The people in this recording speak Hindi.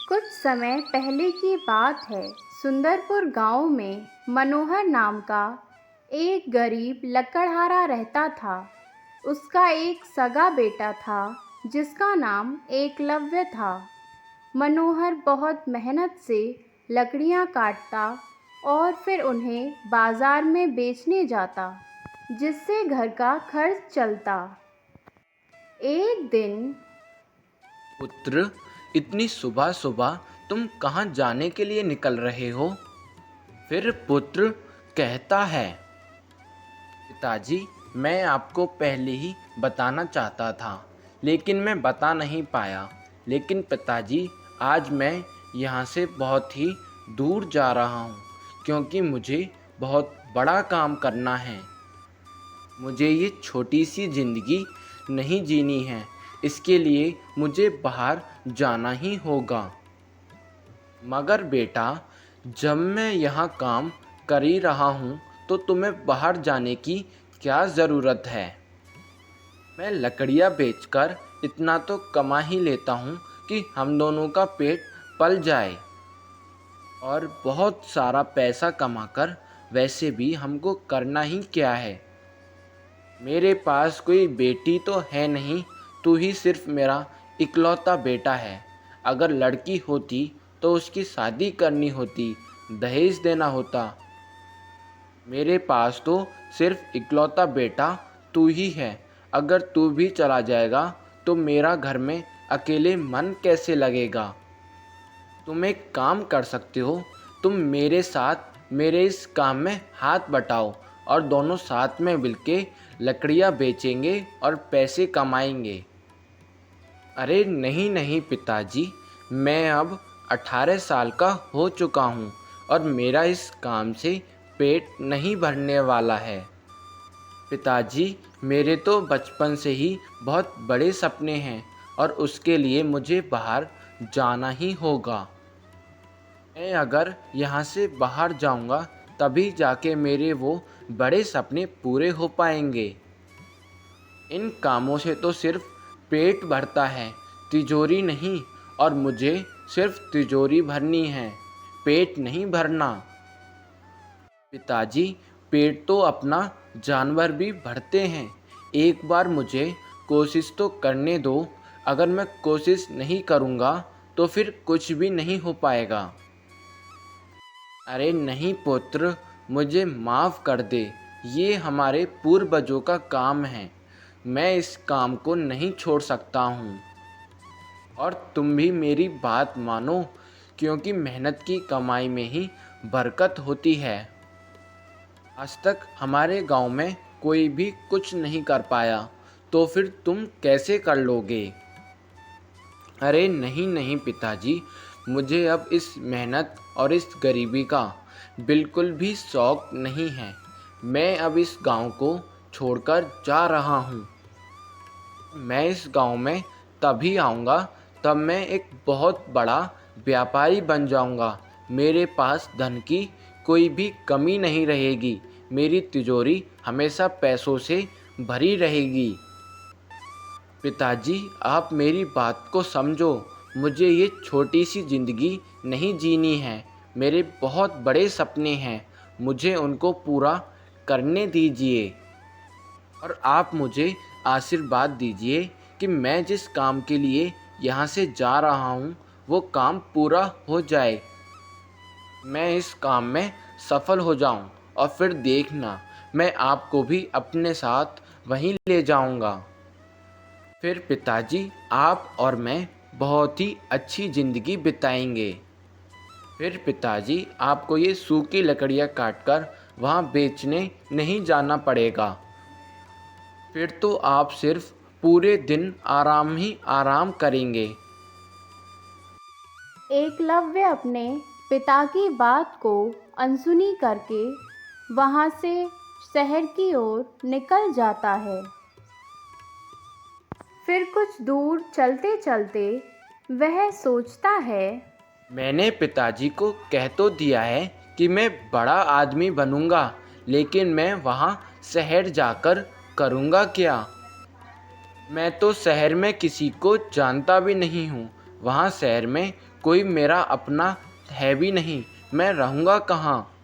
कुछ समय पहले की बात है। सुंदरपुर गांव में मनोहर नाम का एक गरीब लकड़हारा रहता था। उसका एक सगा बेटा था जिसका नाम एकलव्य था। मनोहर बहुत मेहनत से लकड़ियां काटता और फिर उन्हें बाजार में बेचने जाता, जिससे घर का खर्च चलता। एक दिन पुत्र, इतनी सुबह सुबह तुम कहाँ जाने के लिए निकल रहे हो? फिर पुत्र कहता है, पिताजी, मैं आपको पहले ही बताना चाहता था, लेकिन मैं बता नहीं पाया। लेकिन पिताजी, आज मैं यहाँ से बहुत ही दूर जा रहा हूँ, क्योंकि मुझे बहुत बड़ा काम करना है। मुझे ये छोटी सी ज़िंदगी नहीं जीनी है, इसके लिए मुझे बाहर जाना ही होगा। मगर बेटा, जब मैं यहाँ काम कर ही रहा हूँ तो तुम्हें बाहर जाने की क्या ज़रूरत है? मैं लकड़ियाँ बेचकर इतना तो कमा ही लेता हूँ कि हम दोनों का पेट पल जाए। और बहुत सारा पैसा कमाकर वैसे भी हमको करना ही क्या है? मेरे पास कोई बेटी तो है नहीं, तू ही सिर्फ मेरा इकलौता बेटा है। अगर लड़की होती तो उसकी शादी करनी होती, दहेज देना होता। मेरे पास तो सिर्फ इकलौता बेटा तू ही है। अगर तू भी चला जाएगा तो मेरा घर में अकेले मन कैसे लगेगा? तुम एक काम कर सकते हो, तुम मेरे साथ मेरे इस काम में हाथ बटाओ और दोनों साथ में मिलके लकड़ियाँ बेचेंगे और पैसे कमाएंगे। अरे नहीं नहीं पिताजी, मैं अब 18 साल का हो चुका हूँ और मेरा इस काम से पेट नहीं भरने वाला है। पिताजी, मेरे तो बचपन से ही बहुत बड़े सपने हैं और उसके लिए मुझे बाहर जाना ही होगा। मैं अगर यहाँ से बाहर जाऊँगा तभी जाके मेरे वो बड़े सपने पूरे हो पाएंगे। इन कामों से तो सिर्फ पेट भरता है, तिजोरी नहीं, और मुझे सिर्फ तिजोरी भरनी है, पेट नहीं भरना। पिताजी, पेट तो अपना जानवर भी भरते हैं। एक बार मुझे कोशिश तो करने दो। अगर मैं कोशिश नहीं करूँगा तो फिर कुछ भी नहीं हो पाएगा। अरे नहीं पुत्र, मुझे माफ़ कर दे। ये हमारे पूर्वजों का काम है। मैं इस काम को नहीं छोड़ सकता हूँ। और तुम भी मेरी बात मानो, क्योंकि मेहनत की कमाई में ही बरकत होती है। आज तक हमारे गांव में कोई भी कुछ नहीं कर पाया, तो फिर तुम कैसे कर लोगे? अरे नहीं नहीं पिताजी, मुझे अब इस मेहनत और इस गरीबी का बिल्कुल भी शौक़ नहीं है। मैं अब इस गांव को छोड़कर जा रहा हूँ। मैं इस गांव में तभी आऊँगा तब मैं एक बहुत बड़ा व्यापारी बन जाऊँगा। मेरे पास धन की कोई भी कमी नहीं रहेगी। मेरी तिजोरी हमेशा पैसों से भरी रहेगी। पिताजी, आप मेरी बात को समझो। मुझे ये छोटी सी ज़िंदगी नहीं जीनी है। मेरे बहुत बड़े सपने हैं, मुझे उनको पूरा करने दीजिए। और आप मुझे आशीर्वाद दीजिए कि मैं जिस काम के लिए यहाँ से जा रहा हूँ वो काम पूरा हो जाए। मैं इस काम में सफल हो जाऊँ और फिर देखना, मैं आपको भी अपने साथ वहीं ले जाऊँगा। फिर पिताजी, आप और मैं बहुत ही अच्छी ज़िंदगी बिताएंगे। फिर पिताजी, आपको ये सूखी लकड़ियाँ काटकर वहाँ बेचने नहीं जाना पड़ेगा। फिर तो आप सिर्फ पूरे दिन आराम ही आराम करेंगे। एकलव्य अपने पिता की बात को अनसुनी करके वहाँ से शहर की ओर निकल जाता है। फिर कुछ दूर चलते चलते वह सोचता है, मैंने पिताजी को कह तो दिया है कि मैं बड़ा आदमी बनूंगा, लेकिन मैं वहाँ शहर जाकर करूँगा क्या? मैं तो शहर में किसी को जानता भी नहीं हूँ। वहाँ शहर में कोई मेरा अपना है भी नहीं, मैं रहूँगा कहाँ।